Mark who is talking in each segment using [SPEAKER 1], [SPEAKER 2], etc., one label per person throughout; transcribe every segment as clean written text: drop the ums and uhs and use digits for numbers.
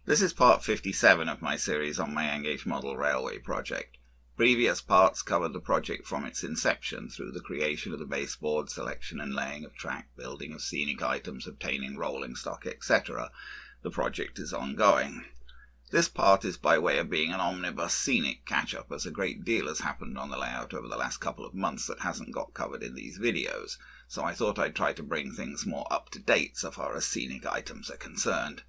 [SPEAKER 1] This is part 57 of my series on my Engage Model Railway project. Previous parts covered the project from its inception through the creation of the baseboard, selection and laying of track, building of scenic items, obtaining rolling stock, etc. The project is ongoing. This part is by way of being an omnibus scenic catch-up, as a great deal has happened on the layout over the last couple of months that hasn't got covered in these videos, so I thought I'd try to bring things more up to date so far as scenic items are concerned.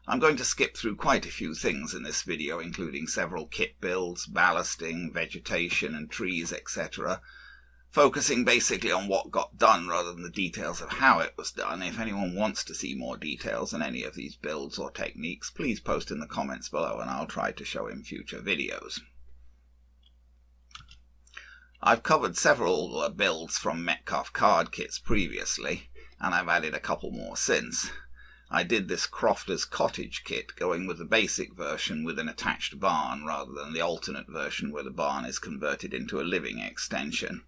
[SPEAKER 1] I'm going to skip through quite a few things in this video, including several kit builds, ballasting, vegetation and trees, etc., focusing basically on what got done rather than the details of how it was done. If anyone wants to see more details on any of these builds or techniques, please post in the comments below and I'll try to show in future videos. I've covered several builds from Metcalfe card kits previously, and I've added a couple more since. I did this Crofter's Cottage kit, going with the basic version with an attached barn rather than the alternate version where the barn is converted into a living extension.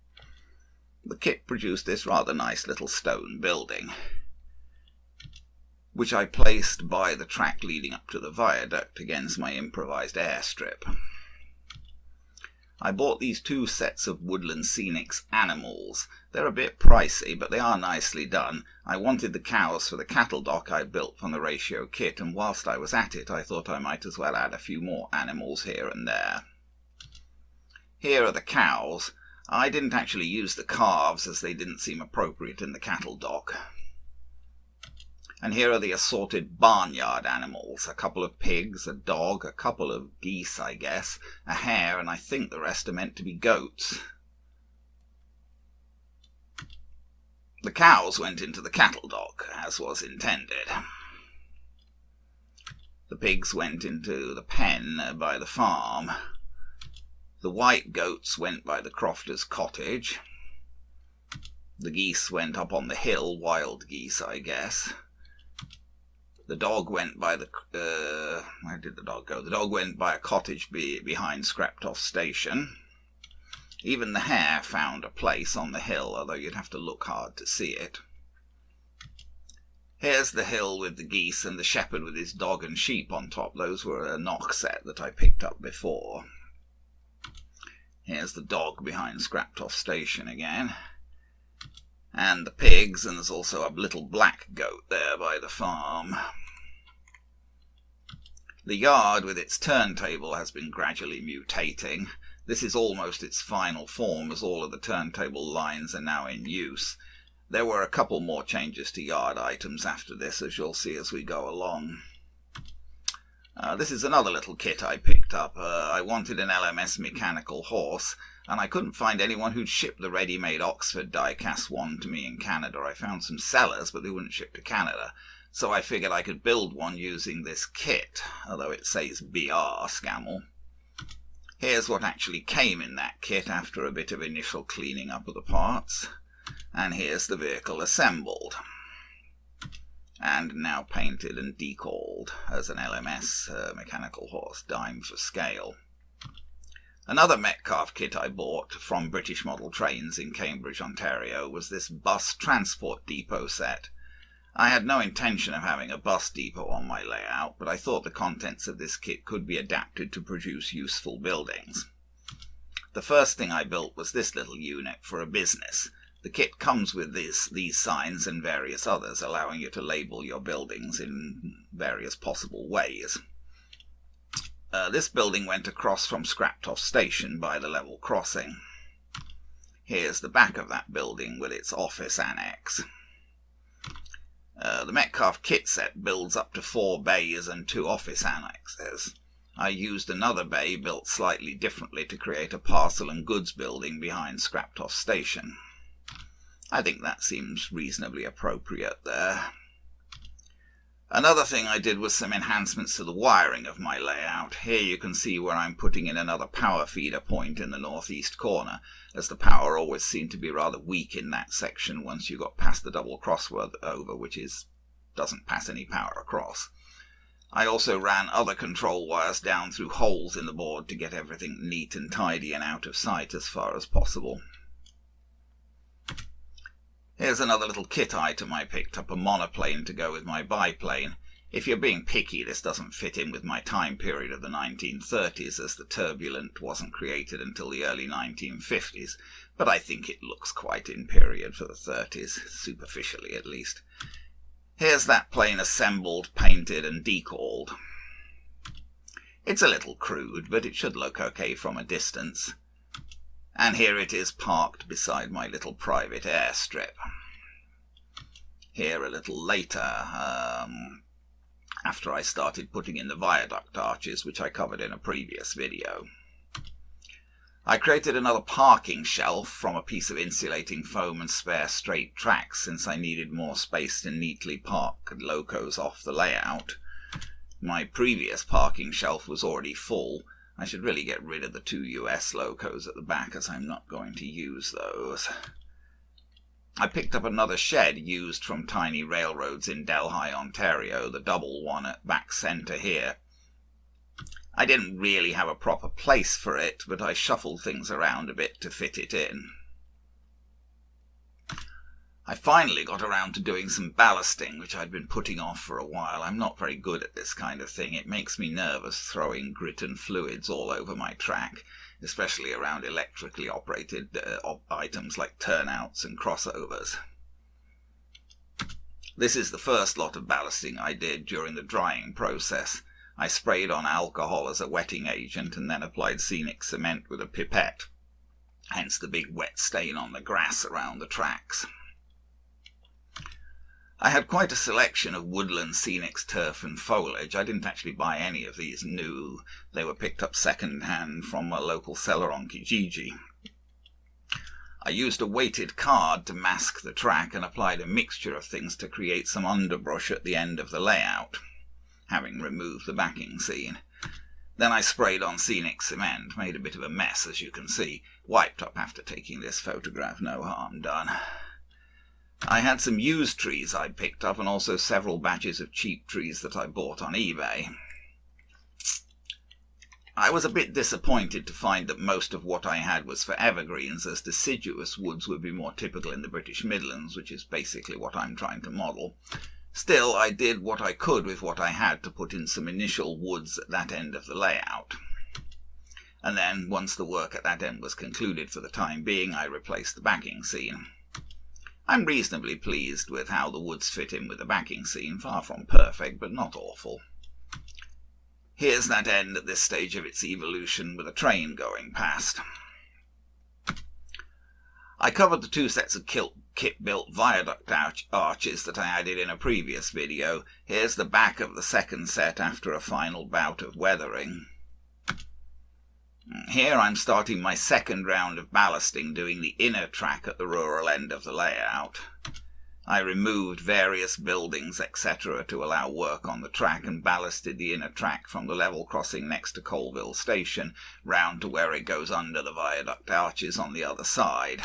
[SPEAKER 1] The kit produced this rather nice little stone building, which I placed by the track leading up to the viaduct against my improvised airstrip. I bought these two sets of Woodland Scenics animals. They're a bit pricey, but they are nicely done. I wanted the cows for the cattle dock I built from the ratio kit, and whilst I was at it, I thought I might as well add a few more animals here and there. Here are the cows. I didn't actually use the calves as they didn't seem appropriate in the cattle dock. And here are the assorted barnyard animals, a couple of pigs, a dog, a couple of geese, I guess, a hare, and I think the rest are meant to be goats. The cows went into the cattle dock, as was intended. The pigs went into the pen by the farm. The white goats went by the Crofter's cottage. The geese went up on the hill, wild geese, I guess. The dog went by the... where did the dog go? The dog went by a cottage behind Scraptoft Station. Even the hare found a place on the hill, although you'd have to look hard to see it. Here's the hill with the geese and the shepherd with his dog and sheep on top. Those were a knock set that I picked up before. Here's the dog behind Scraptoft Station again. And the pigs, and there's also a little black goat there by the farm. The yard with its turntable has been gradually mutating. This is almost its final form, as all of the turntable lines are now in use. There were a couple more changes to yard items after this, as you'll see as we go along. This is another little kit I picked up. I wanted an LMS mechanical horse, and I couldn't find anyone who'd ship the ready-made Oxford die-cast one to me in Canada. I found some sellers, but they wouldn't ship to Canada, so I figured I could build one using this kit, although it says BR Scammel. Here's what actually came in that kit after a bit of initial cleaning up of the parts, and here's the vehicle assembled, and now painted and decalled as an LMS mechanical horse, dime for scale. Another Metcalfe kit I bought from British Model Trains in Cambridge, Ontario, was this bus transport depot set. I had no intention of having a bus depot on my layout, but I thought the contents of this kit could be adapted to produce useful buildings. The first thing I built was this little unit for a business. The kit comes with these signs and various others, allowing you to label your buildings in various possible ways. This building went across from Scraptoft Station by the level crossing. Here's the back of that building with its office annex. The Metcalfe kit set builds up to 4 bays and 2 office annexes. I used another bay built slightly differently to create a parcel and goods building behind Scraptoft Station. I think that seems reasonably appropriate there. Another thing I did was some enhancements to the wiring of my layout. Here you can see where I'm putting in another power feeder point in the northeast corner, as the power always seemed to be rather weak in that section once you got past the double crossover, which doesn't pass any power across. I also ran other control wires down through holes in the board to get everything neat and tidy and out of sight as far as possible. Here's another little kit item I picked up, a monoplane to go with my biplane. If you're being picky, this doesn't fit in with my time period of the 1930s, as the turbulent wasn't created until the early 1950s, but I think it looks quite in period for the 30s, superficially at least. Here's that plane assembled, painted and decaled. It's a little crude, but it should look okay from a distance. And here it is parked beside my little private airstrip. Here a little later, after I started putting in the viaduct arches, which I covered in a previous video. I created another parking shelf from a piece of insulating foam and spare straight tracks, since I needed more space to neatly park locos off the layout. My previous parking shelf was already full. I should really get rid of the 2 US locos at the back, as I'm not going to use those. I picked up another shed used from Tiny Railroads in Delhi, Ontario, the double one at back centre here. I didn't really have a proper place for it, but I shuffled things around a bit to fit it in. I finally got around to doing some ballasting, which I'd been putting off for a while. I'm not very good at this kind of thing. It makes me nervous throwing grit and fluids all over my track, especially around electrically operated items like turnouts and crossovers. This is the first lot of ballasting I did during the drying process. I sprayed on alcohol as a wetting agent and then applied Scenic cement with a pipette, hence the big wet stain on the grass around the tracks. I had quite a selection of woodland Scenic's turf and foliage. I didn't actually buy any of these new. They were picked up second-hand from a local seller on Kijiji. I used a weighted card to mask the track and applied a mixture of things to create some underbrush at the end of the layout, having removed the backing scene. Then I sprayed on Scenic cement, made a bit of a mess as you can see, wiped up after taking this photograph, no harm done. I had some used trees I'd picked up and also several batches of cheap trees that I bought on eBay. I was a bit disappointed to find that most of what I had was for evergreens, as deciduous woods would be more typical in the British Midlands, which is basically what I'm trying to model. Still, I did what I could with what I had to put in some initial woods at that end of the layout. And then, once the work at that end was concluded for the time being, I replaced the backing scene. I'm reasonably pleased with how the woods fit in with the backing scene, far from perfect, but not awful. Here's that end at this stage of its evolution with a train going past. I covered the 2 sets of kit-built viaduct arches that I added in a previous video. Here's the back of the second set after a final bout of weathering. Here I'm starting my second round of ballasting, doing the inner track at the rural end of the layout. I removed various buildings, etc. to allow work on the track and ballasted the inner track from the level crossing next to Colville Station round to where it goes under the viaduct arches on the other side.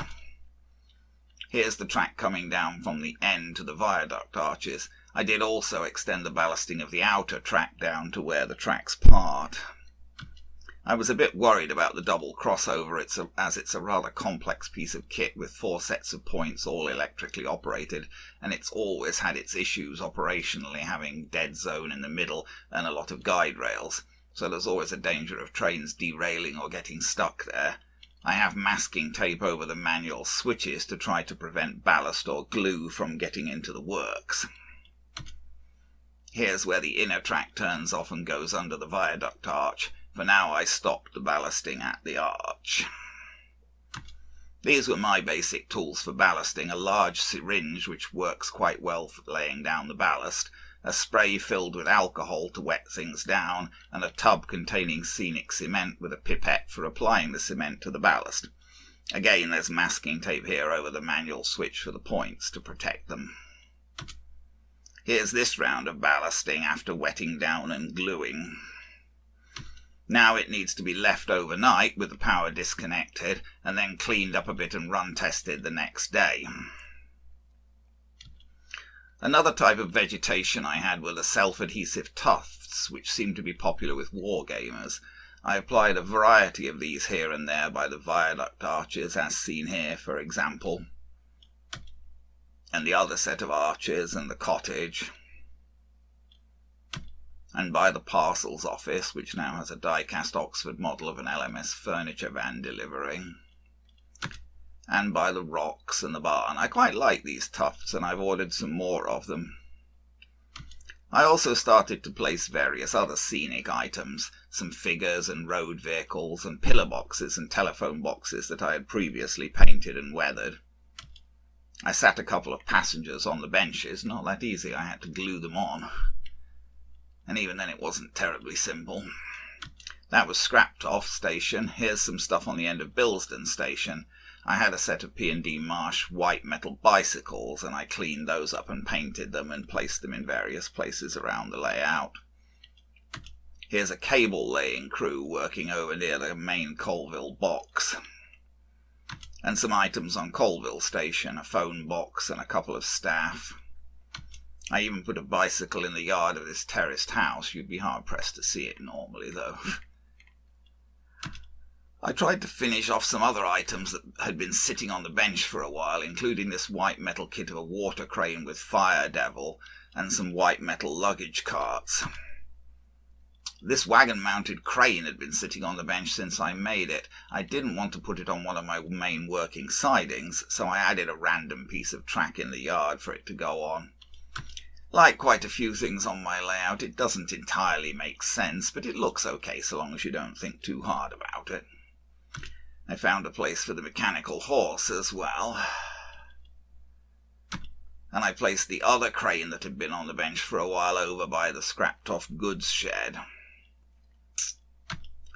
[SPEAKER 1] Here's the track coming down from the end to the viaduct arches. I did also extend the ballasting of the outer track down to where the tracks part. I was a bit worried about the double crossover as it's a rather complex piece of kit with 4 sets of points all electrically operated, and it's always had its issues operationally, having dead zone in the middle and a lot of guide rails, so there's always a danger of trains derailing or getting stuck there. I have masking tape over the manual switches to try to prevent ballast or glue from getting into the works. Here's where the inner track turns off and goes under the viaduct arch. For now I stopped the ballasting at the arch. These were my basic tools for ballasting: a large syringe which works quite well for laying down the ballast, a spray filled with alcohol to wet things down, and a tub containing Scenic cement with a pipette for applying the cement to the ballast. Again, there's masking tape here over the manual switch for the points to protect them. Here's this round of ballasting after wetting down and gluing. Now it needs to be left overnight with the power disconnected and then cleaned up a bit and run tested the next day. Another type of vegetation I had were the self-adhesive tufts, which seem to be popular with wargamers. I applied a variety of these here and there by the viaduct arches, as seen here for example, and the other set of arches and the cottage. and by the parcels office, which now has a die-cast Oxford model of an LMS furniture van delivering, and by the rocks and the barn. I quite like these tufts, and I've ordered some more of them. I also started to place various other scenic items, some figures and road vehicles and pillar boxes and telephone boxes that I had previously painted and weathered. I sat a couple of passengers on the benches, not that easy, I had to glue them on. And even then it wasn't terribly simple. That was Scrapped Off Station. Here's some stuff on the end of Bilston Station. I had a set of P&D Marsh white metal bicycles, and I cleaned those up and painted them and placed them in various places around the layout. Here's a cable laying crew working over near the main Colville box. And some items on Colville Station, a phone box and a couple of staff. I even put a bicycle in the yard of this terraced house. You'd be hard-pressed to see it normally, though. I tried to finish off some other items that had been sitting on the bench for a while, including this white metal kit of a water crane with Fire Devil and some white metal luggage carts. This wagon-mounted crane had been sitting on the bench since I made it. I didn't want to put it on one of my main working sidings, so I added a random piece of track in the yard for it to go on. Like quite a few things on my layout, it doesn't entirely make sense, but it looks okay so long as you don't think too hard about it. I found a place for the mechanical horse as well. And I placed the other crane that had been on the bench for a while over by the scrapped-off goods shed.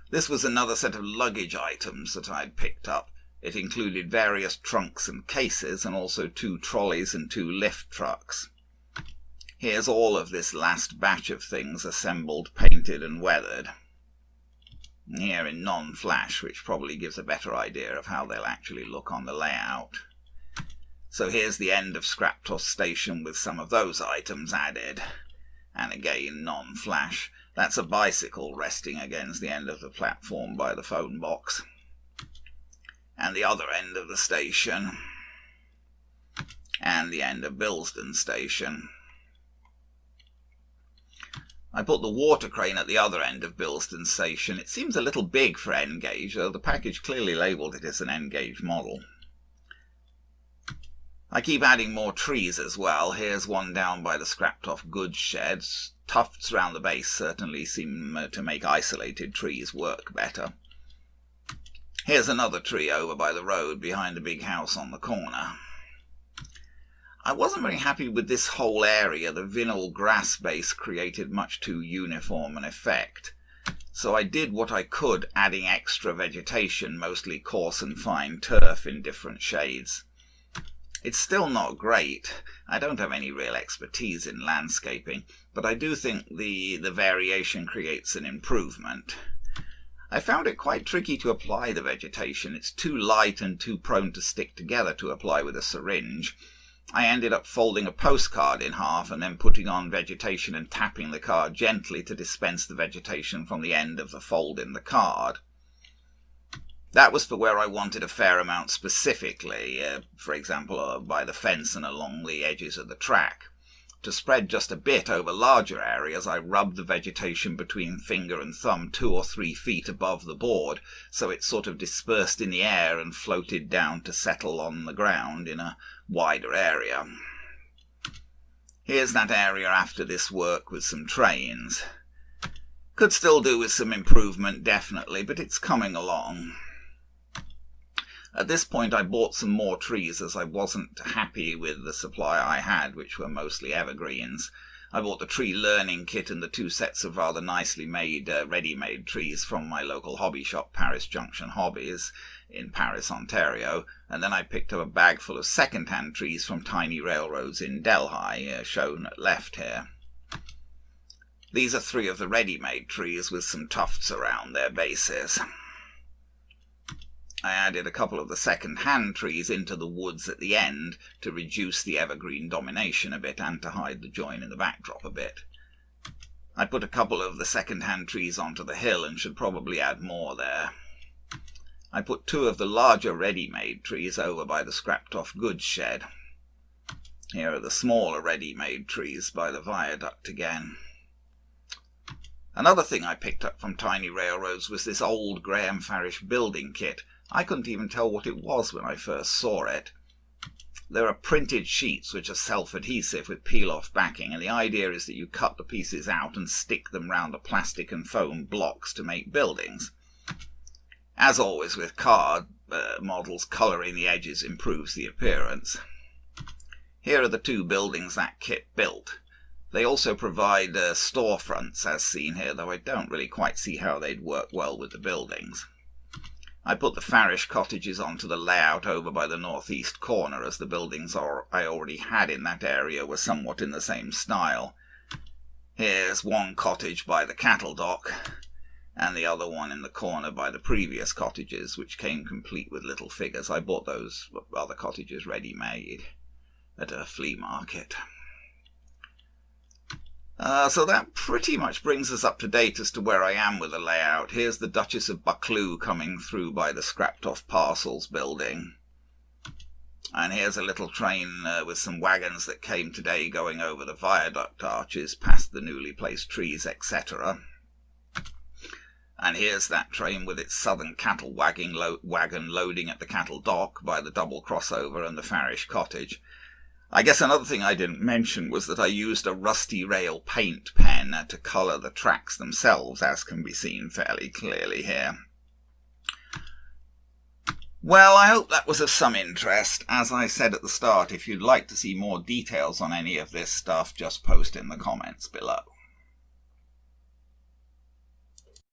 [SPEAKER 1] This was another set of luggage items that I'd picked up. It included various trunks and cases, and also 2 trolleys and 2 lift trucks. Here's all of this last batch of things assembled, painted and weathered. Here in non-flash, which probably gives a better idea of how they'll actually look on the layout. So here's the end of Scrapped Off Station with some of those items added. And again, non-flash. That's a bicycle resting against the end of the platform by the phone box. And the other end of the station. And the end of Bilston Station. I put the water crane at the other end of Bilston Station. It seems a little big for N-gauge, though the package clearly labelled it as an N-gauge model. I keep adding more trees as well. Here's one down by the scrapped-off goods sheds. Tufts round the base certainly seem to make isolated trees work better. Here's another tree over by the road behind the big house on the corner. I wasn't very happy with this whole area. The vinyl grass base created much too uniform an effect. So I did what I could, adding extra vegetation, mostly coarse and fine turf in different shades. It's still not great. I don't have any real expertise in landscaping, but I do think the variation creates an improvement. I found it quite tricky to apply the vegetation. It's too light and too prone to stick together to apply with a syringe. I ended up folding a postcard in half and then putting on vegetation and tapping the card gently to dispense the vegetation from the end of the fold in the card. That was for where I wanted a fair amount specifically, for example by the fence and along the edges of the track. To spread just a bit over larger areas, I rubbed the vegetation between finger and thumb 2 or 3 feet above the board, so it sort of dispersed in the air and floated down to settle on the ground in a wider area. Here's that area after this work with some trains. Could still do with some improvement, definitely, but it's coming along. At this point I bought some more trees as I wasn't happy with the supply I had, which were mostly evergreens. I bought the tree learning kit and the 2 sets of rather nicely made ready-made trees from my local hobby shop, Paris Junction Hobbies, in Paris, Ontario, and then I picked up a bag full of second-hand trees from Tiny Railroads in Delhi, shown at left here. These are 3 of the ready-made trees with some tufts around their bases. I added a couple of the second-hand trees into the woods at the end to reduce the evergreen domination a bit and to hide the join in the backdrop a bit. I put a couple of the second-hand trees onto the hill and should probably add more there. I put 2 of the larger ready-made trees over by the scrapped-off goods shed. Here are the smaller ready-made trees by the viaduct again. Another thing I picked up from Tiny Railroads was this old Graham Farish building kit. I couldn't even tell what it was when I first saw it. There are printed sheets which are self-adhesive with peel-off backing, and the idea is that you cut the pieces out and stick them round the plastic and foam blocks to make buildings. As always with card models, colouring the edges improves the appearance. Here are the two buildings that kit built. They also provide storefronts, as seen here, though I don't really quite see how they'd work well with the buildings. I put the Farish cottages onto the layout over by the northeast corner, as the buildings I already had in that area were somewhat in the same style. Here's one cottage by the cattle dock, and the other one in the corner by the previous cottages, which came complete with little figures. I bought those other cottages ready-made at a flea market. So that pretty much brings us up to date as to where I am with the layout. Here's the Duchess of Buccleuch coming through by the scrapped-off parcels building. And here's a little train with some wagons that came today going over the viaduct arches, past the newly placed trees, etc. And here's that train with its southern cattle wagon loading at the cattle dock by the double crossover and the Farish cottage. I guess another thing I didn't mention was that I used a rusty rail paint pen to colour the tracks themselves, as can be seen fairly clearly here. Well, I hope that was of some interest. As I said at the start, if you'd like to see more details on any of this stuff, just post in the comments below.